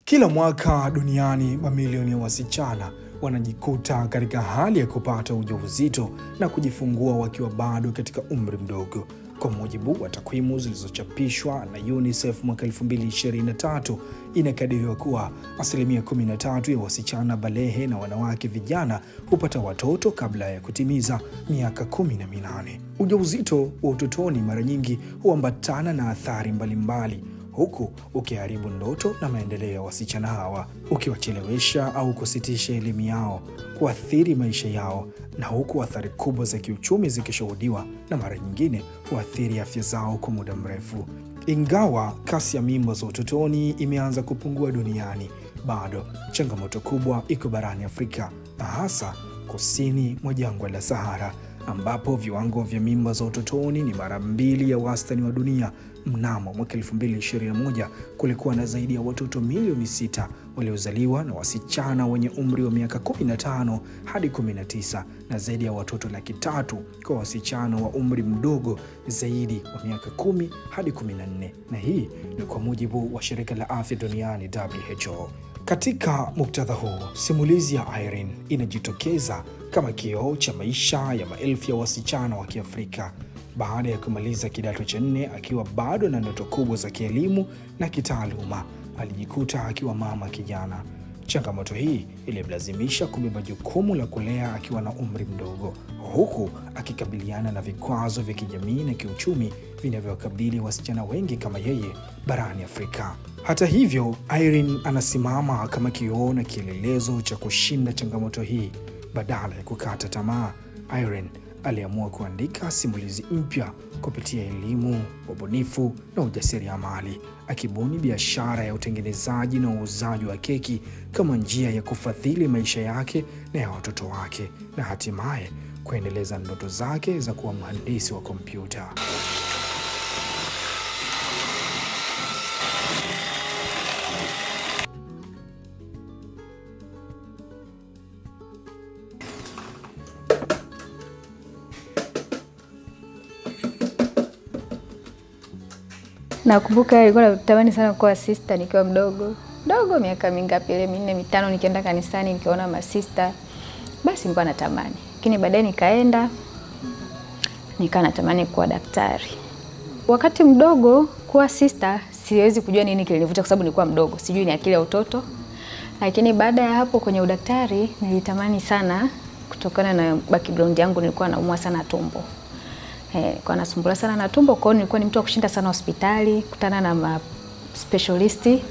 Kila mwaka duniani mamilioni ya wasichana wanajikuta katika hali ya kupata ujauzito na kujifungua wakiwa bado katika umri mdogo. Kwa mujibu wa takwimu zilizochapishwa na UNICEF mwaka 2023, inakadiriwa kuwa 13% ya wasichana balehe na wanawake vijana hupata watoto kabla ya kutimiza miaka 18. Ujauzito wa utotoni mara nyingi huambatana na athari mbalimbali, huku ukiharibu ndoto na maendeleo ya wasichana hawa, ukiwachelewesha au kusitisha elimu yao, kuathiri maisha yao, na huku athari kubwa za kiuchumi zikishuhudiwa na mara nyingine huathiri afya zao kwa muda mrefu. Ingawa kasi ya mimba za utotoni imeanza kupungua duniani, bado changamoto kubwa iko barani Afrika, na hasa kusini mwa jangwa la Sahara, ambapo viwango vya mimba za utotoni ni mara 2 ya wastani wa dunia. Mnamo mwaka 2021 kulikuwa na zaidi ya watoto milioni 6 waliozaliwa na wasichana wenye umri wa miaka 15 hadi 19 na zaidi ya watoto 300,000 kwa wasichana wa umri mdogo zaidi wa miaka 10 hadi 14, na hii ni kwa mujibu wa shirika la afya duniani WHO. Katika muktadha huu, simulizi ya Irene inajitokeza kama kioo cha maisha ya maelfu ya wasichana wa Kiafrika. Baada ya kumaliza kidato cha 4 akiwa bado na ndoto kubwa za kielimu na kitaaluma, alijikuta akiwa mama kijana. Changamoto hii ilimlazimisha kubeba jukumu la kulea akiwa na umri mdogo, huku akikabiliana na vikwazo vya kijamii na kiuchumi vinavyowakabili wasichana wengi kama yeye barani Afrika. Hata hivyo, Irene anasimama kama kioo na kielelezo cha kushinda changamoto hii. Badala ya kukata tamaa, Irene aliamua kuandika simulizi mpya kupitia elimu, ubunifu na ujasiriamali, akibuni biashara ya utengenezaji na uuzaji wa keki kama njia ya kufadhili maisha yake na ya watoto wake, na hatimaye kuendeleza ndoto zake za kuwa mhandisi wa kompyuta. Nakumbuka nilikuwa natamani sana kuwa sister nikiwa mdogo miaka mingapi ile 4 5, nikienda kanisani nikiona masista, basi nilikuwa natamani. Lakini baadaye nikaenda natamani kuwa daktari. Wakati mdogo kuwa sister siwezi kujua nini kilinivuta kwa sababu nilikuwa mdogo, sijui ni akili ya utoto. Lakini baada ya hapo kwenye udaktari nilitamani sana kutokana na background yangu, nilikuwa naumwa sana tumbo. Kwa nasumbula sana na tumbo, kwa hiyo nilikuwa ni mtu wa kushinda sana hospitali, kutana na ma specialisti,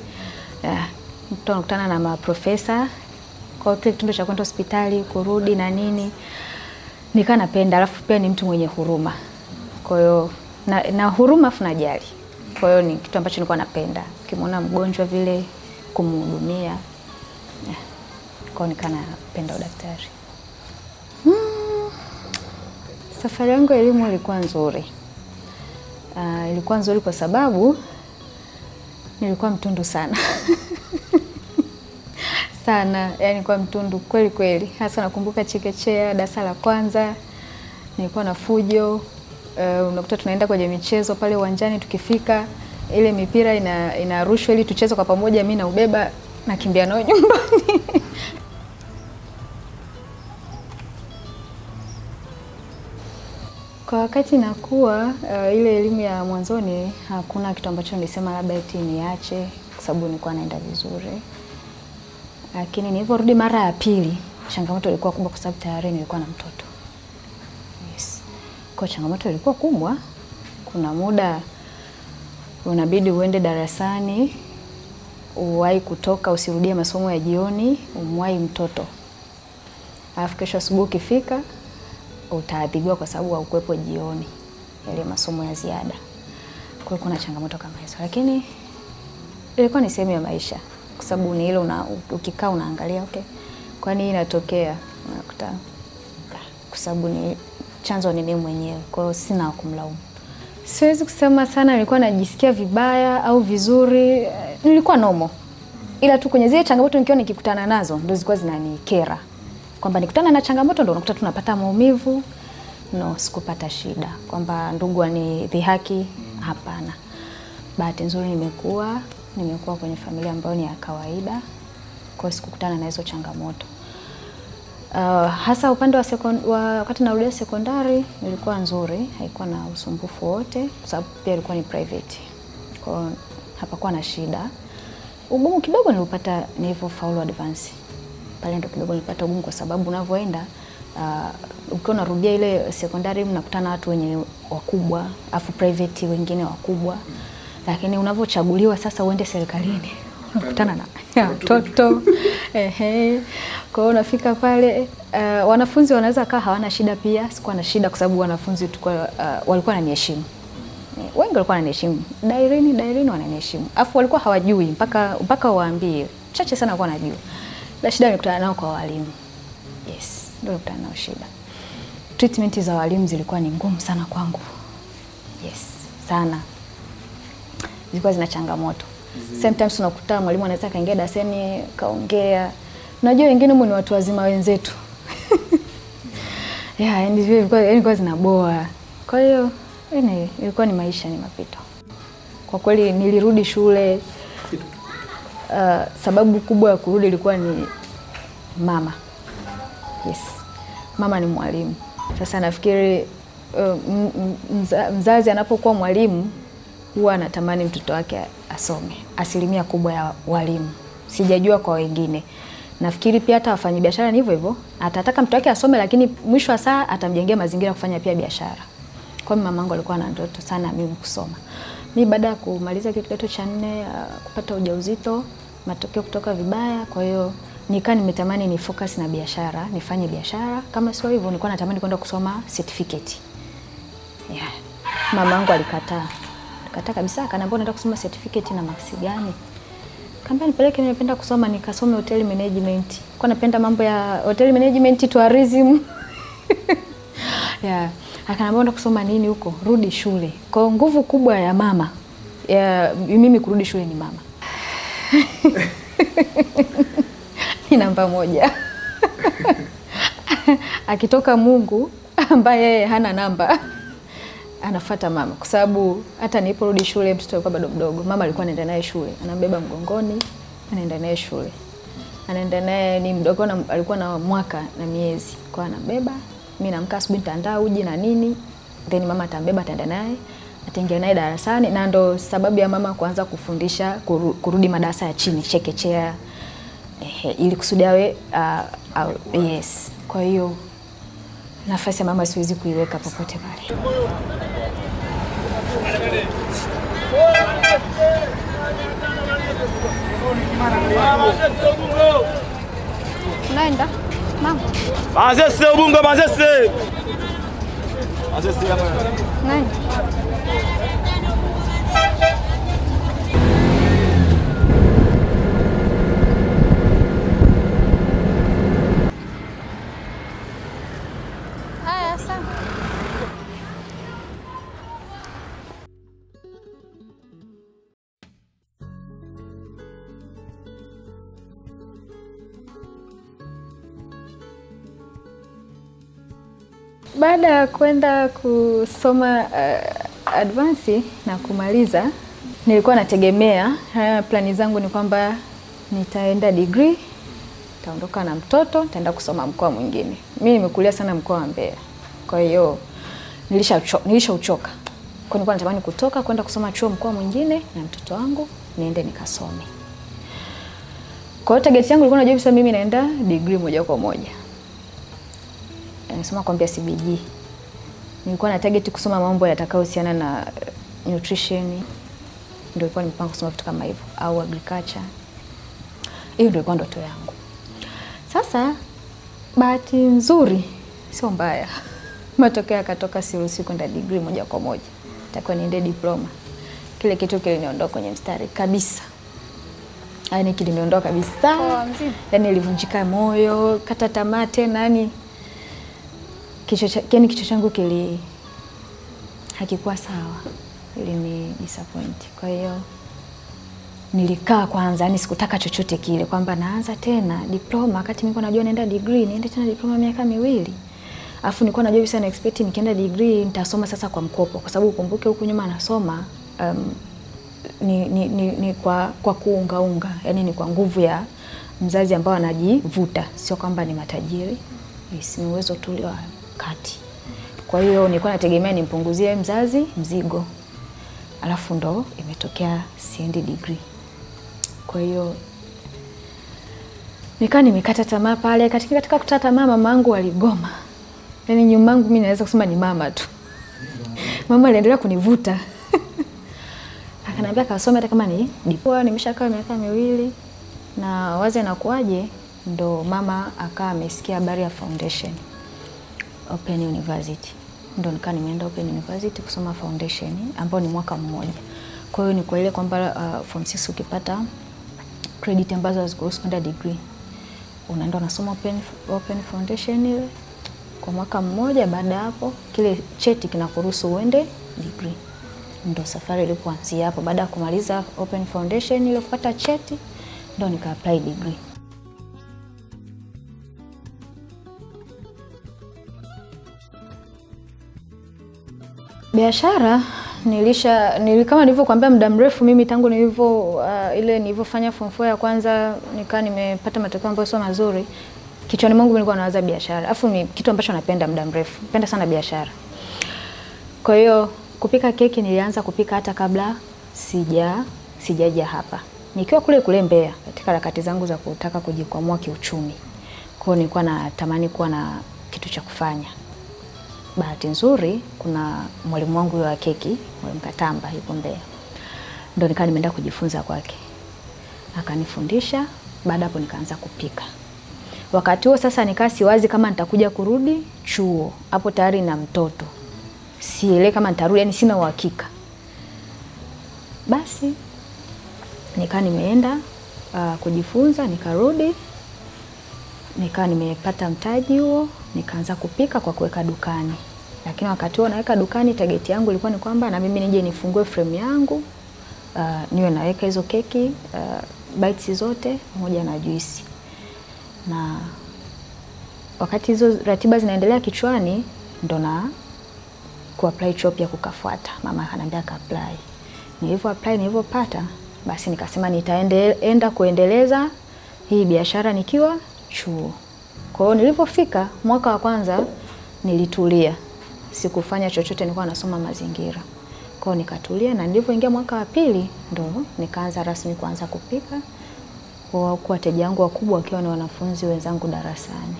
kutana na ma profesa. Kwa hiyo kitendo cha kwenda hospitali, kurudi na nini, nikaa napenda. Alafu pia ni mtu mwenye huruma. Kwa hiyo na huruma afu najali. Kwa hiyo ni kitu ambacho nilikuwa napenda. Ukimwona mgonjwa vile kumhudumia. Kwa hiyo nikaa napenda udaktari. Safari yangu ya elimu ilikuwa nzuri. Ilikuwa nzuri kwa sababu nilikuwa mtundu sana. Sana, yani nilikuwa mtundu kweli kweli. Hasa nakumbuka chekechea, darasa la kwanza, nilikuwa na fujo. Unakuta tunaenda kwenye michezo pale uwanjani, tukifika ile mipira inarushwa ili tucheze kwa pamoja, mimi na ubeba nakimbia nao nyumbani. Kwa wakati nakuwa ile elimu ya mwanzoni hakuna kitu ambacho nilisema labda eti niache kwa sababu nilikuwa naenda vizuri. Lakini niliporudi mara ya pili, changamoto ilikuwa kubwa kwa sababu tayari nilikuwa na mtoto. Yes. Kwa changamoto ilikuwa kubwa. Kuna muda unabidi uende darasani, uwahi kutoka, usirudie masomo ya jioni, umwahi mtoto. Alafu kesho asubuhi ukifika utaadhibiwa kwa sababu haukuwepo jioni yale masomo ya ziada. Kwa hiyo kuna changamoto kama hizo, lakini ilikuwa ni sehemu ya maisha kwa sababu ni ile ukikaa unaangalia okay, kwani hii inatokea, unakuta kwa sababu ni chanzo ni mimi mwenyewe, kwa hiyo sina kumlaumu. Siwezi kusema sana nilikuwa najisikia vibaya au vizuri, nilikuwa normal. Ila tu kwenye zile changamoto nikiwa nikikutana nazo ndio zilikuwa zinanikera. Kwamba nikutana na changamoto ndio unakuta tunapata maumivu. No, sikupata shida. Kwamba ndugu ani dhihaki, hapana. Bahati nzuri nimekuwa nimekuwa kwenye familia ambayo ni ya kawaida, kwa sikukutana na hizo changamoto. Hasa upande wa wakati narudia sekondari ilikuwa nzuri, haikuwa na usumbufu wote kwa sababu pia ilikuwa ni private. Kwa hapakuwa na shida. Ugumu kidogo nilipata nilipofaulu advance. Pale ndo kidogo nilipata ugumu kwa sababu unavyoenda ukiwa unarudia ile sekondari mnakutana watu wenye wakubwa, afu private wengine wakubwa. Lakini unavyochaguliwa sasa uende serikalini unakutana na watoto. Kwa hiyo unafika pale wanafunzi wanaweza kaa hawana shida pia, sikuwa na shida kwa sababu wanafunzi walikuwa wananiheshimu. Wengi walikuwa wananiheshimu. Dairini wananiheshimu. Afu walikuwa hawajui mpaka waambie. Chache sana walikuwa wanajua. La shida nilikutana nao kwa walimu. Yes, ndio nilikutana nao shida. Treatment za walimu zilikuwa ni ngumu sana kwangu. Yes, sana. Zilikuwa zina changamoto. Sometimes unakuta mwalimu anaweza kaingia darasani kaongea. Unajua wengine ni watu wazima wenzetu. Ilikuwa zinaboa. Kwa hiyo ilikuwa ni maisha, ni mapito. Kwa kweli nilirudi shule. Sababu kubwa ya kurudi ilikuwa ni mama. Yes. Mama ni mwalimu. Sasa nafikiri mzazi anapokuwa mwalimu huwa anatamani mtoto wake asome. Asilimia kubwa ya walimu. Sijajua kwa wengine. Nafikiri pia hata wafanyabiashara ni hivyo hivyo. Atataka mtoto wake asome lakini mwisho wa saa atamjengea mazingira kufanya pia biashara. Kwa mamangu alikuwa na ndoto sana mimi kusoma. Mimi baada ya kumaliza kidato cha 4 kupata ujauzito, matokeo kutoka vibaya, kwa hiyo nikaa nimetamani ni focus na biashara, nifanye biashara. Kama sio hivyo nilikuwa natamani kwenda kusoma certificate. Yeah. Mamangu alikataa. Alikataa kabisa, akaniambia unaenda kusoma certificate na maksi gani? Kaambia nipeleke, nimependa kusoma nikasome hotel management. Kwa napenda mambo ya hotel management, tourism. Yeah. Akaniambia unaenda kusoma nini huko? Rudi shule. Kwa nguvu kubwa ya mama, ya mimi kurudi shule ni mama. Ni namba 1. Akitoka Mungu ambaye hana namba anafuata mama, kwa sababu hata niliporudi shule mtoto alikuwa bado mdogo. Mama alikuwa anaenda naye shule, anambeba mgongoni, anaenda naye shule. Anaenda naye ni mdogo, na alikuwa na mwaka na miezi. Kwa anambeba, mimi naamka asubuhi nitaandaa uji na nini, then mama atambeba ataenda naye, ataingia naye darasani, na ndo sababu ya mama kuanza kufundisha kurudi madarasa ya chini, chekechea, ili kusudi awe yes. Kwa hiyo nafasi ya mama siwezi kuiweka popote pale. Naenda mama. Mazese Ubungo, mazese. Mazese hapa. Naenda. Baada ya kwenda kusoma advance na kumaliza, nilikuwa nategemea, plani zangu ni kwamba nitaenda degree, nitaondoka na mtoto, nitaenda kusoma mkoa mwingine. Mimi nimekulia sana mkoa wa Mbeya. Kwa hiyo nilishauchoka. Kwa nilikuwa natamani kutoka kwenda kusoma chuo mkoa mwingine na mtoto wangu niende nikasome. Kwa hiyo target yangu ilikuwa najua mimi naenda degree moja kwa moja. Nimesoma kwambia CBG. Nilikuwa na target kusoma mambo yatakayohusiana na nutrition. Ndio ilikuwa nimepanga kusoma vitu kama hivyo, au agriculture. Hiyo ndio ilikuwa ndoto yangu. Sasa bahati nzuri sio mbaya. Matokeo yakatoka siruhusi kwenda degree moja kwa moja. Nitakuwa niende diploma. Kile kitu kiliniondoa kwenye mstari kabisa. Yaani kiliniondoa kabisa. Yaani nilivunjika moyo, kata tamaa tena, yani kichwa changu hakikuwa sawa, ilini disappoint. Kwa hiyo nilikaa kwanza, yani sikutaka chochote kile kwamba naanza tena diploma wakati nilikuwa najua naenda degree, niende tena diploma miaka 2. Alafu nilikuwa najua bisa na expect nikienda degree nitasoma sasa kwa mkopo, kwa sababu ukumbuke huku nyuma nasoma ni kwa kuunga, yani ni kwa nguvu ya mzazi ambao anajivuta, sio kwamba ni matajiri. Yes, ni uwezo tu wa kati. Kwa hiyo nilikuwa nategemea nimpunguzie mzazi mzigo. Alafu ndo imetokea siendi degree. Kwa hiyo nimekata tamaa pale. Katika kukata tamaa mamangu aligoma. Yaani nyuma yangu mimi naweza kusema ni mama tu. Mama aliendelea kunivuta. Akaniambia kasome hata kama ni diploma. Nimeshakaa miaka 2 na waze nakuaje, ndo mama akaa amesikia habari ya foundation Open University. Ndo nimeenda Open University kusoma foundation ambao ni mwaka mmoja. Kwa hiyo ni kwa ile kwamba form 6 ukipata credit ambazo hazikuruhusu kwenda degree, unaenda unasoma open foundation ile kwa mwaka mmoja. Baada hapo kile cheti kinakuruhusu uende degree. Ndo safari ilipoanzia hapo. Baada ya kumaliza open foundation ile kupata cheti, ndo nika apply degree. Biashara kama nilivyokuambia muda mrefu mimi tangu nilivyofanya form 4 ya kwanza nimepata matokeo ambayo sio mazuri. Kichwani mwangu nilikuwa nawaza biashara. Alafu ni kitu ambacho napenda muda mrefu. Napenda sana biashara. Kwa hiyo kupika keki nilianza kupika hata kabla sijaja hapa. Nikiwa kule Mbeya katika harakati zangu za kutaka kujikwamua kiuchumi. Kwa hiyo nilikuwa natamani kuwa na kitu cha kufanya. Bahati nzuri kuna mwalimu wangu wa keki, Mwalimu Katamba yuko Mbeya. Ndio nimeenda kujifunza kwake. Akanifundisha, baada hapo nikaanza kupika. Wakati huo sasa nikaa siwazi kama nitakuja kurudi chuo. Hapo tayari na mtoto. Sielewi kama nitarudi, yani sina uhakika. Basi nimeenda kujifunza, nikarudi. Nimepata mtaji huo, nikaanza kupika kwa kuweka dukani. Lakini wakati huo naweka dukani, target yangu ilikuwa ni kwamba na mimi nije nifungue frame yangu, niwe naweka hizo keki, bites zote pamoja na juisi. Na wakati hizo ratiba zinaendelea kichwani, ndo na kuapply chuo pia kukafuata. Mama akaniambia ka-apply. Nilivyopata, basi nikasema nitaenda kuendeleza hii biashara nikiwa chuo. Kwa hiyo nilipofika mwaka wa kwanza nilitulia. Sikufanya chochote, nilikuwa nasoma mazingira. Kwa hiyo nikatulia, na nilipoingia mwaka wa pili ndo nikaanza rasmi kuanza kupika. Kwa wateja wangu wakubwa wakiwa ni wanafunzi wenzangu darasani.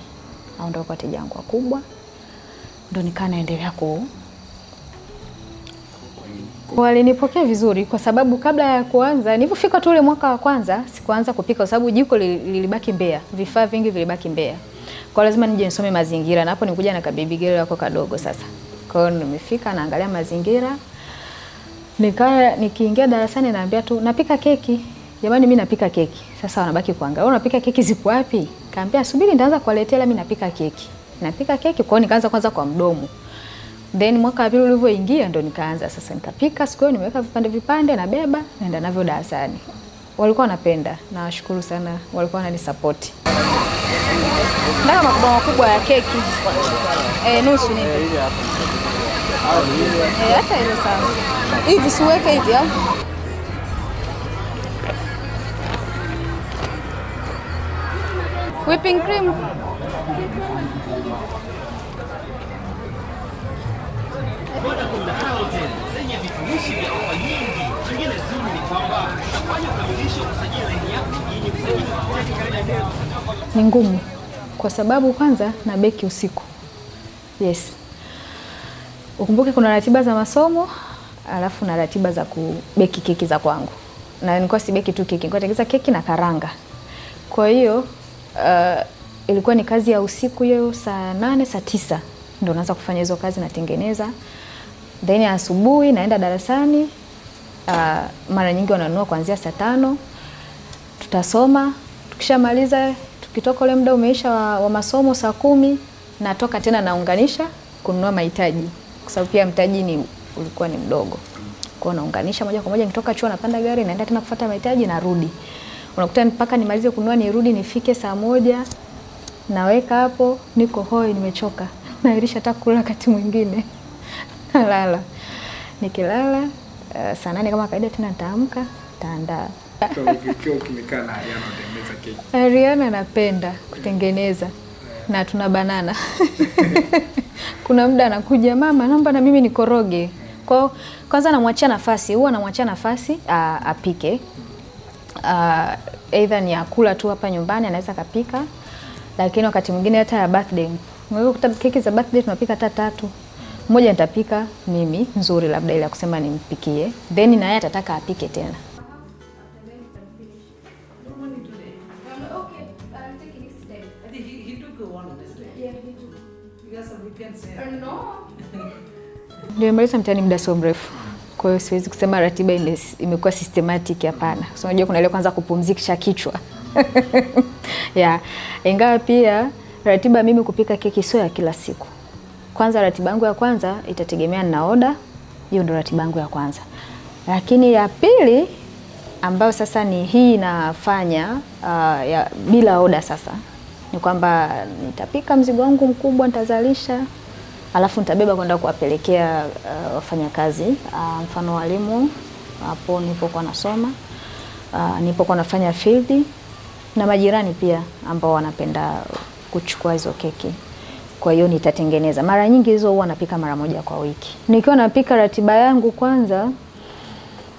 Hao ndio wateja wangu wakubwa. Ndo naendelea walinipokea vizuri kwa sababu kabla ya kuanza, nilipofika tu ule mwaka wa kwanza sikuanza kupika kwa sababu jiko lilibaki Mbeya, vifaa vingi vilibaki Mbeya. Kwa lazima nije nisome mazingira, na hapo nikuja na kabibi girl yako kadogo sasa. Kwa hiyo nimefika naangalia mazingira. Nikiingia darasani naambia tu napika keki. Jamani mimi napika keki. Sasa wanabaki kuangalia, unapika keki zipo wapi? Kaambia subiri nitaanza kuwaletea mimi napika keki. Napika keki, kwa hiyo nikaanza kwanza kwa mdomo. Then mwaka wa pili ulivyoingia ndo nikaanza sasa nikapika. Siku hiyo nimeweka vipande nabeba naenda navyo darasani. Walikuwa wanapenda, na washukuru sana, walikuwa wananisupport. Ndaka makubwa ya keki. Nusu ni. Hata ile sawa. Hivi siweke hivi au? Whipping cream. Ni ngumu kwa sababu kwanza na beki usiku. Yes. Ukumbuke kuna ratiba za masomo, alafu na ratiba za kubeki keki za kwangu. Na nilikuwa si beki tu keki, nilikuwa natengeneza keki na karanga. Kwa hiyo ilikuwa ni kazi ya usiku hiyo saa 8 saa 9 ndio naanza kufanya hizo kazi natengeneza. Then asubuhi naenda darasani. Mara nyingi wananunua kuanzia saa 5. Tutasoma, tukishamaliza tukitoka ule muda umeisha wa masomo saa 10 natoka tena naunganisha kununua mahitaji. Kwa sababu pia mtaji ulikuwa ni mdogo. Kwa hiyo naunganisha moja kwa moja, nikitoka chuo napanda gari naenda tena kufuata mahitaji narudi. Unakuta mpaka nimalize kununua nirudi nifike saa 1 naweka hapo, niko hoi nimechoka. Nairisha hata kula wakati mwingine. Nalala. Nikilala saa 8 kama kawaida tena nitaamka, nitaandaa. Kwa hiyo ukimekaa na Ariana unatengeneza keki. Ariana anapenda kutengeneza na tuna banana. Kuna muda anakuja, mama naomba na mimi nikoroge. Kwa kwanza namwachia nafasi, huwa namwachia nafasi apike. Either ni akula tu hapa nyumbani anaweza kapika, lakini wakati mwingine hata ya birthday. Mwenye keki za birthday tunapika hata 3. Moja nitapika mimi nzuri labda ile ya kusema nimpikie, then na yeye atataka apike tena. Ndio nimaliza mtihani muda sio mrefu. Kwa hiyo siwezi kusema ratiba imekuwa systematic, hapana. So unajua kuna ile kwanza kupumzikisha kichwa. Yeah. Ingawa pia ratiba mimi kupika keki sio ya kila siku. Kwanza ratiba yangu ya kwanza itategemea na order. Hiyo ndio ratiba yangu ya kwanza. Lakini ya pili ambayo sasa ni hii nafanya ya bila order sasa, ni kwamba nitapika mzigo wangu mkubwa, nitazalisha, alafu nitabeba kwenda kuwapelekea wafanyakazi, mfano walimu hapo nilipokuwa nasoma, nilipokuwa nafanya field, na majirani pia ambao wanapenda kuchukua hizo keki. Kwa hiyo nitatengeneza. Mara nyingi hizo huwa napika mara moja kwa wiki. Nikiwa napika ratiba yangu kwanza,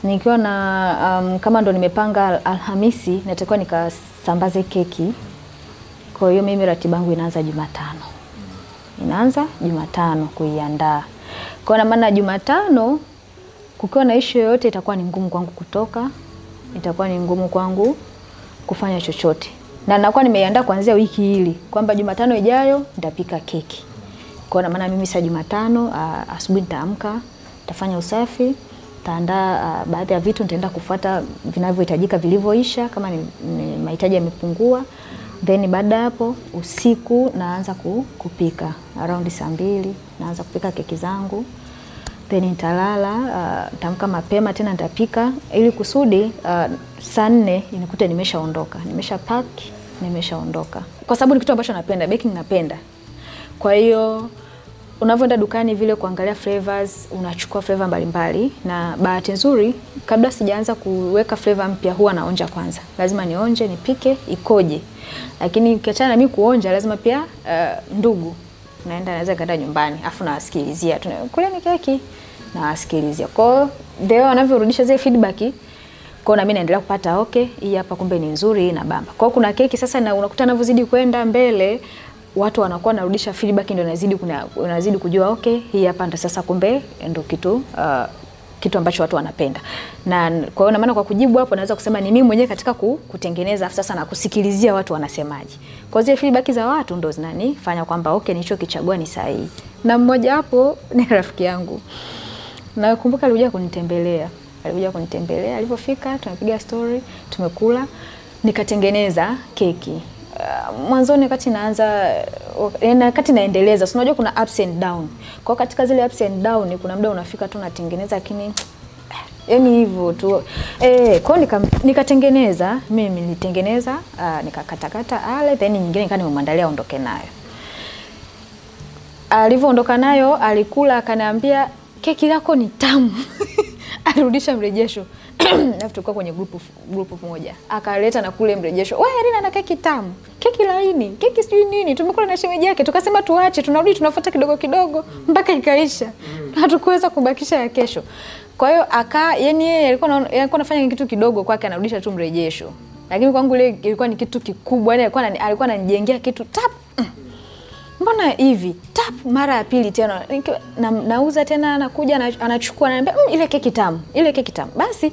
nikiwa na kama ndo nimepanga Alhamisi natakiwa nikasambaze keki. Kwa hiyo mimi ratiba yangu inaanza Jumatano. Inaanza Jumatano kuiandaa. Kwa maana Jumatano kukiwa na issue yoyote itakuwa ni ngumu kwangu kutoka, itakuwa ni ngumu kwangu kufanya chochote. Na nakuwa nimeiandaa kuanzia wiki hili kwamba Jumatano ijayo nitapika keki. Kwa maana mimi saa Jumatano asubuhi nitaamka, nitafanya usafi, nitaandaa baadhi ya vitu, nitaenda kufuata vinavyohitajika vilivyoisha kama ni mahitaji yamepungua. Then baada hapo usiku naanza kupika around saa 2 naanza kupika keki zangu. Then nitalala, nitaamka mapema tena nitapika ili kusudi saa 4 inikute nimeshaondoka, nimeshapack, nimeshaondoka. Kwa sababu ni kitu ambacho napenda, baking napenda. Kwa hiyo unavyoenda dukani vile kuangalia flavors, unachukua flavor mbalimbali, na bahati nzuri kabla sijaanza kuweka flavor mpya huwa naonja kwanza. Lazima nionje, nipike ikoje. Lakini ukiachana na mimi kuonja, lazima pia ndugu naweza kwenda nyumbani afu nawasikilizia tunakula ni keki na wasikilizia. Kwa hiyo ndio wanavyorudisha zile feedback, kwa na mimi naendelea kupata okay, hii hapa kumbe ni nzuri, hii na bamba. Kwa hiyo kuna keki sasa na unakuta anavyozidi kwenda mbele watu wanakuwa narudisha feedback, ndio unazidi kujua okay, hii hapa ndo sasa kumbe ndio kitu ambacho watu wanapenda. Na kwa hiyo maana kwa kujibu hapo naweza kusema ni mimi mwenyewe katika kutengeneza sasa na kusikilizia watu wanasemaje. Kwa zile feedback za watu ndo zinanifanya kwamba okay, nilichokichagua ni sahihi. Na mmoja hapo ni rafiki yangu. Nakumbuka alikuja kunitembelea, alipofika tunapiga story, tumekula, nikatengeneza keki. Mwanzoni wakati naendeleza, unajua kuna ups and down. Kwa katika zile ups and down kuna muda unafika tu unatengeneza lakini yani hivyo tu. Kwa nikatengeneza, mimi nilitengeneza, nikakatakata then nyingine nika nimemwandalia aondoke nayo. Alivyoondoka nayo alikula akaniambia keki yako ni tamu. Alirudisha mrejesho. Na tulikuwa kwenye group moja. Akaleta na kule mrejesho. Wewe Irina na keki tamu. Keki laini, keki sijui nini. Tumekula na shemeji yake. Tukasema tuache, tunarudi tunafuata kidogo kidogo mpaka ikaisha. Hatukuweza kubakisha ya kesho. Kwa hiyo yeye alikuwa anafanya kitu kidogo kwake anarudisha tu mrejesho. Lakini kwangu ile ilikuwa ni kitu kikubwa. Yaani alikuwa ananijengea kitu tap. Mbona hivi? Tap mara ya pili tena nauza tena, anakuja anachukua ananiambia ile keki tamu, ile keki tamu. Basi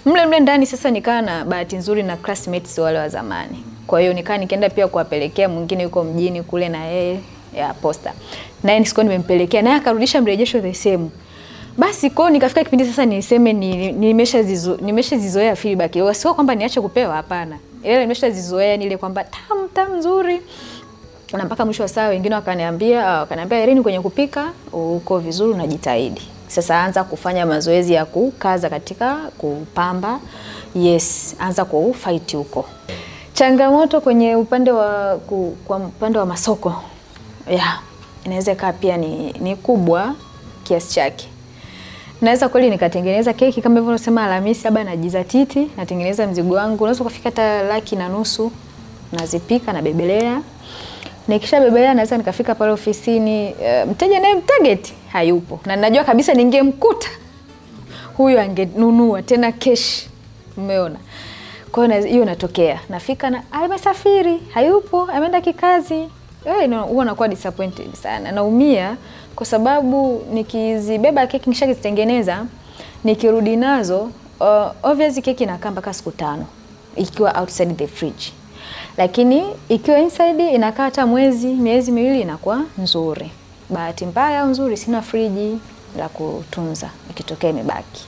mle ndani sasa nikaa na bahati nzuri na classmates wale wa zamani. Kwa hiyo nikaenda pia kuwapelekea mwingine yuko mjini kule na yeye ya posta. Na yeye nisiko nimempelekea naye akarudisha mrejesho the same. Basi kwa nikafika kipindi sasa niseme nimeshazizoea feedback. Sio kwamba niache kupewa, hapana. Ile nimeshazizoea ile kwamba tamu nzuri. Na mpaka mwisho wa saa wengine wakaniambia Irene kwenye kupika uko vizuri, unajitahidi. Sasa anza kufanya mazoezi ya kukaza katika kupamba. Yes, anza kufight huko. Changamoto kwenye upande wa masoko. Inaweza kaa pia ni kubwa kiasi chake. naweza kweli nikatengeneza keki kama hivyo unasema Alhamisi labda najizatiti, natengeneza mzigo wangu. Unaweza kufika hata 1,500,000 nazipika na bebelea. Nikisha bebelea naweza nikafika pale ofisini, mteja naye target hayupo. Na ninajua kabisa ningemkuta huyu angenunua tena cash. Umeona? Kwa hiyo inatokea. Nafika na amesafiri, hayupo, ameenda kikazi. Huwa nakuwa disappointed sana. Naumia kwa sababu nikizibeba keki nikishazitengeneza, nikirudi nazo, obviously keki inakaa mpaka siku 5 ikiwa outside the fridge. Lakini ikiwa inside inakaa hata miezi 2 inakuwa nzuri. Bahati mbaya au nzuri sina friji la kutunza ikitokea imebaki.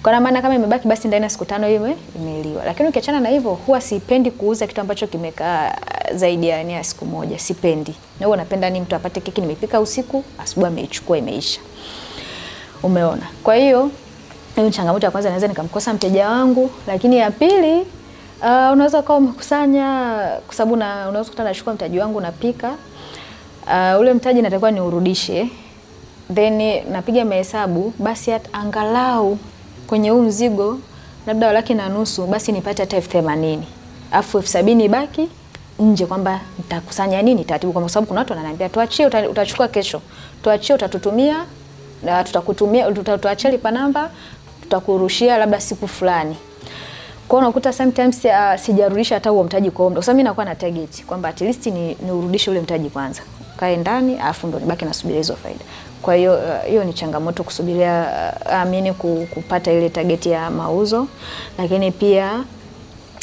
Kwa maana kama imebaki basi ndani ya siku 5 imeliwa. Lakini ukiachana na hivyo huwa sipendi kuuza kitu ambacho kimekaa zaidi ya siku 1. Sipendi. Na huwa napenda ni mtu apate keki nimepika usiku, asubuhi ameichukua imeisha. Umeona? Kwa hiyo changamoto ya kwanza naweza nikamkosa mteja wangu, lakini ya pili unaweza kuwa umekusanya kwa sababu unaweza kukutana nachukua mtaji wangu napika. Ule mtaji natakiwa niurudishe. Then napiga mahesabu basi angalau kwenye huu mzigo labda 1,500,000 basi nipate hata 80,000. Alafu 70,000 ibaki nje kwamba nitakusanya nini taratibu, kwa sababu kuna watu wananiambia tuachie utachukua kesho. Tuachie utatutumia na tutakutumia tutatuachia lipa namba tutakurushia labda siku fulani. Kwa hiyo unakuta sometimes sijarudisha hata huo mtaji kwa muda. Kwa sababu mimi nakuwa na target kwamba at least niurudishe ule mtaji kwanza. Kae ndani alafu ndo nibaki nasubiria hizo faida. Kwa hiyo hiyo ni changamoto kusubiria kupata ile target ya mauzo, lakini pia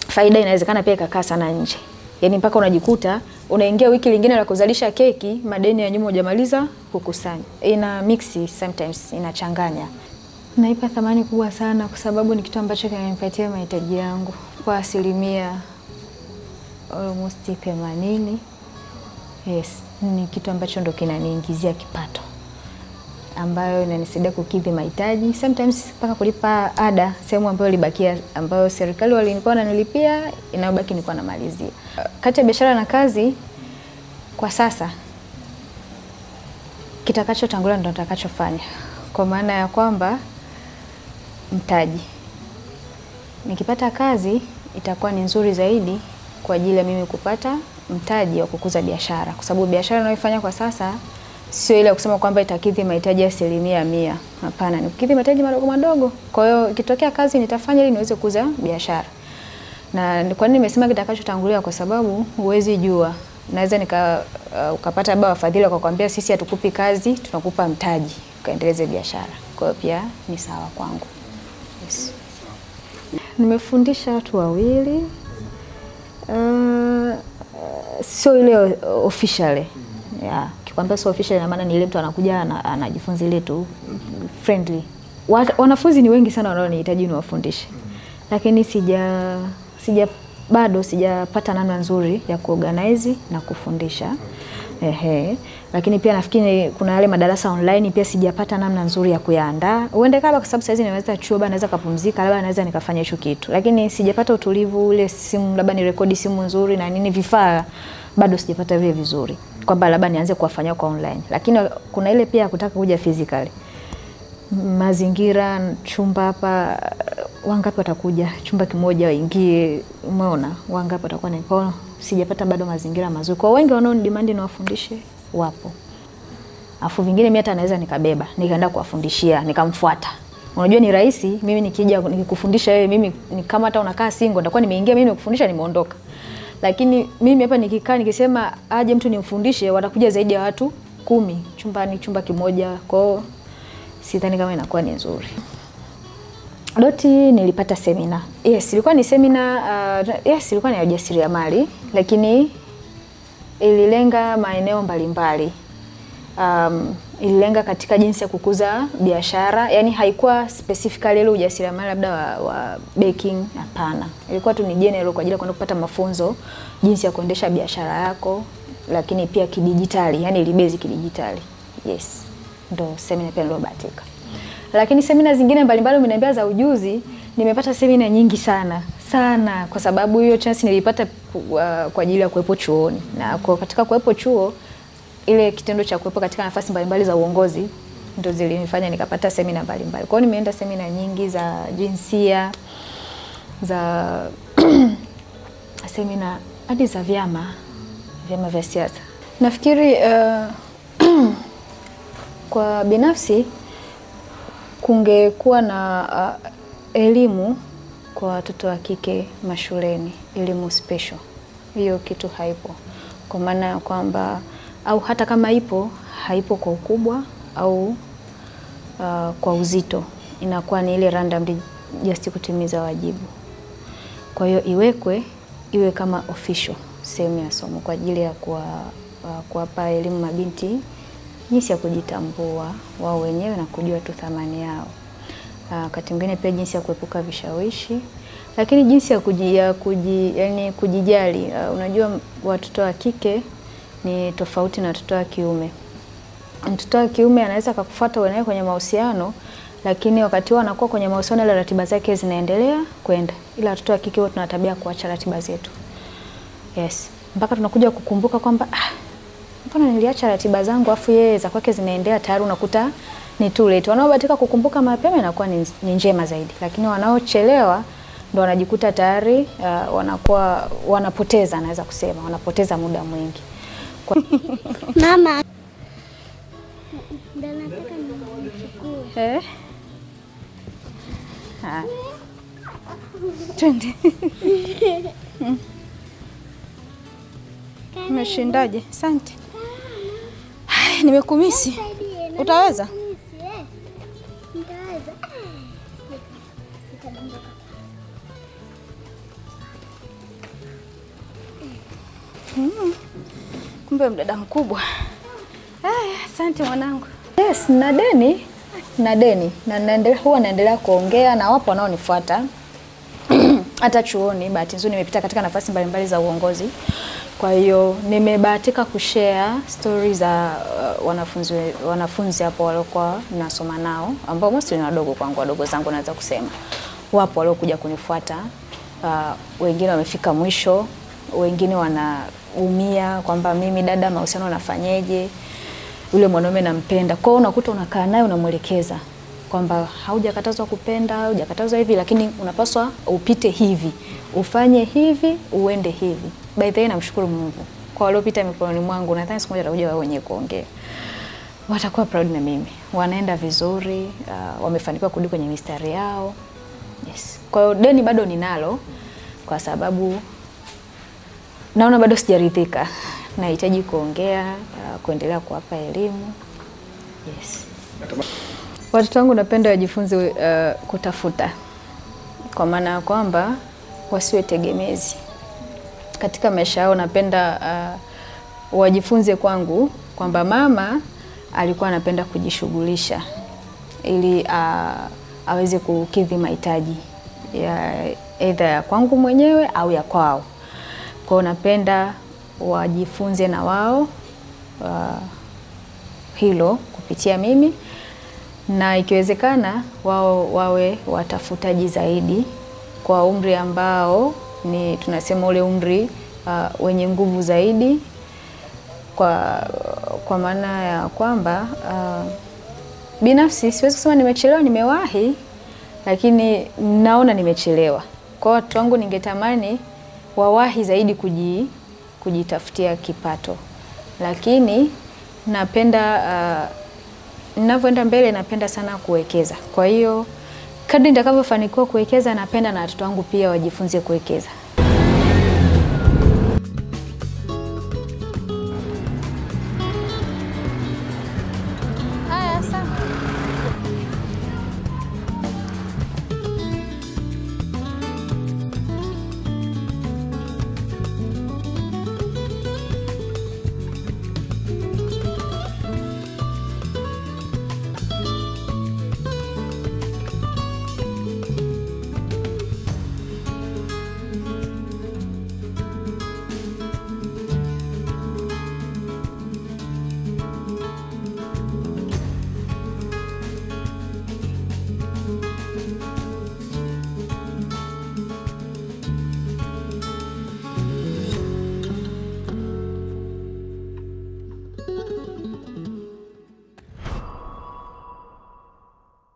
faida inawezekana pia ikakaa sana nje. Yaani mpaka unajikuta unaingia wiki lingine la kuzalisha keki, madeni ya nyuma hujamaliza kukusanya. Ina mix sometimes, inachanganya. Naipa thamani kubwa sana kwa sababu ni kitu ambacho kinanipatia mahitaji yangu kwa 80%. Yes, ni kitu ambacho ndo kinaniingizia kipato, ambayo inanisaidia kukidhi mahitaji, sometimes mpaka kulipa ada sehemu ambayo ilibakia, ambayo serikali walikuwa wananilipia, inayobaki nilikuwa namalizia. Kati ya biashara na kazi kwa sasa kitakachotangulia ndo nitakachofanya, kwa maana ya kwamba mtaji. Nikipata kazi itakuwa ni nzuri zaidi kwa ajili ya mimi kupata mtaji wa kukuza biashara, kwa sababu biashara ninayofanya kwa sasa sio ile kusema kwamba itakidhi mahitaji ya 100%. Hapana, ni kukidhi mahitaji madogo madogo. Kwa hiyo ikitokea kazi nitafanya ili niweze kukuza biashara. Na kwa nini nimesema kitakachotangulia? Kwa sababu huwezi jua, naweza ukapata baba wafadhili kwa kwambia sisi hatukupi kazi, tunakupa mtaji ukaendeleze biashara. Kwa hiyo pia ni sawa kwangu. Yes. Nimefundisha watu 2. Sio ile officially. Yeah, kikwambia sio officially na maana ni ile mtu anakuja anajifunza ile tu friendly. Wanafunzi ni wengi sana wanaonihitaji niwafundishe. Lakini bado sijapata namna nzuri ya kuorganize na kufundisha. Lakini pia nafikiri kuna yale madarasa online pia sijapata namna nzuri ya kuyaandaa. Uende kama kwa sababu saizi naweza chuo bado naweza kupumzika, labda naweza nikafanya hicho kitu. Lakini sijapata utulivu ule simu, labda ni rekodi simu nzuri na nini, vifaa bado sijapata vile vizuri, kwamba labda nianze kuwafanyia kwa online. Lakini kuna ile pia kutaka kuja physically. Mazingira, chumba hapa, wangapi watakuja? Chumba kimoja waingie, umeona? Wangapi watakuwa na mkono? Sijapata bado mazingira mazuri. Kwa wengi wanao demand na wafundishe wapo. Afu vingine mimi hata naweza nikabeba, nikaenda kuwafundishia, nikamfuata. Unajua ni rahisi mimi nikija nikikufundisha wewe, mimi ni kama hata unakaa single, nitakuwa nimeingia mimi nikufundisha nimeondoka. Lakini mimi hapa nikikaa nikisema aje mtu nimfundishe, watakuja zaidi ya watu 10 chumbani, chumba kimoja. Kwa sidhani kama inakuwa ni nzuri. Doti nilipata seminar. Yes, ilikuwa ni seminar, ilikuwa ni ujasiriamali, lakini ililenga maeneo mbalimbali. Ililenga katika jinsi ya kukuza biashara, yani haikuwa specifically ile ujasiriamali labda wa baking, hapana. Ilikuwa tu ni general kwa ajili ya kwenda kupata mafunzo jinsi ya kuendesha biashara yako, lakini pia kidijitali, yani ile basic kidijitali. Yes. Ndo seminar pia niliyobahatika. Lakini semina zingine mbalimbali umeniambia za ujuzi, nimepata semina nyingi sana kwa sababu hiyo chance nilipata kwa ajili ya kuwepo chuoni. Na katika kuwepo chuo, ile kitendo cha kuwepo katika nafasi mbalimbali za uongozi ndo zilinifanya nikapata semina mbalimbali. Kwa hiyo nimeenda semina nyingi za jinsia, za semina hadi za vyama vya siasa. Nafikiri kwa binafsi kungekuwa na elimu kwa watoto wa kike mashuleni, elimu special. Hiyo kitu haipo. Kwa maana kwamba au hata kama ipo, haipo kwa ukubwa au kwa uzito. Inakuwa ni ile random just kutimiza wajibu. Kwa hiyo iwe kama official sehemu ya somo kwa ajili ya kuwapa elimu mabinti jinsi ya kujitambua wao wenyewe na kujua tu thamani yao. Wakati mwingine pia jinsi ya kuepuka vishawishi, lakini jinsi ya kujijali. Unajua watoto wa kike ni tofauti na watoto wa kiume. Mtoto wa kiume anaweza kukufuata wewe kwenye mahusiano, lakini wakati wao anakuwa kwenye mahusiano ile ratiba zake zinaendelea kwenda. Ila watoto wa kike tuna tabia kuacha ratiba zetu. Yes. Mpaka tunakuja kukumbuka kwamba mbona niliacha ratiba zangu afu yeye za kwake zinaendelea, tayari unakuta ni too late. Wanaobahatika kukumbuka mapema inakuwa ni njema zaidi, lakini wanaochelewa ndo wanajikuta tayari wanakuwa wanapoteza, naweza kusema wanapoteza muda mwingi. Mama ndio nataka nichukue. Twende. Umeshindaje? Asante. Nimekumisi. Utaweza? Nitaweza. Kumbe mdada mkubwa. Asante mwanangu. Yes, na deni na naendelea kuongea na wapo wanaonifuata. Hata chuoni bahati nzuri nimepita katika nafasi mbalimbali za uongozi. Kwa hiyo nimebahatika kushare stories za wanafunzi hapo waliokuwa ninasoma nao, ambao mostly ni wadogo kwangu, wadogo zangu naweza kusema. Wapo waliokuja kunifuata, wengine wamefika mwisho, wengine wanaumia kwamba mimi dada mahusiano nafanyeje, yule mwanaume nampenda. Kwa hiyo unakuta unakaa naye unamuelekeza kwamba haujakatazwa kupenda, hujakatazwa hivi, lakini unapaswa upite hivi, ufanye hivi, uende hivi. By the way, namshukuru Mungu kwa waliopita mikononi mwangu. Nadhani siku moja watakuja wao wenyewe kuongea, watakuwa proud na mimi. Wanaenda vizuri, wamefanikiwa kurudi kwenye mistari yao. Yes. Kwa hiyo deni bado ninalo kwa sababu naona bado sijaridhika. Nahitaji kuongea, kuendelea kuwapa elimu. Yes. Watoto wangu napenda wajifunze kutafuta. Kwa maana kwamba wasiwe tegemezi katika maisha yao. Napenda wajifunze kwangu kwamba mama alikuwa anapenda kujishughulisha ili aweze kukidhi mahitaji ya either ya kwangu mwenyewe au ya kwao. Kwa hiyo napenda wajifunze na wao hilo kupitia mimi, na ikiwezekana wao wawe watafutaji zaidi kwa umri ambao ni tunasema ule umri wenye nguvu zaidi, kwa maana ya kwamba binafsi siwezi kusema nimechelewa, nimewahi, lakini naona nimechelewa. Kwa watu wangu ningetamani wawahi zaidi kujitafutia kipato, lakini napenda ninavyoenda mbele napenda sana kuwekeza. Kwa hiyo kadri nitakavyofanikiwa kuwekeza, napenda na watoto wangu pia wajifunze kuwekeza.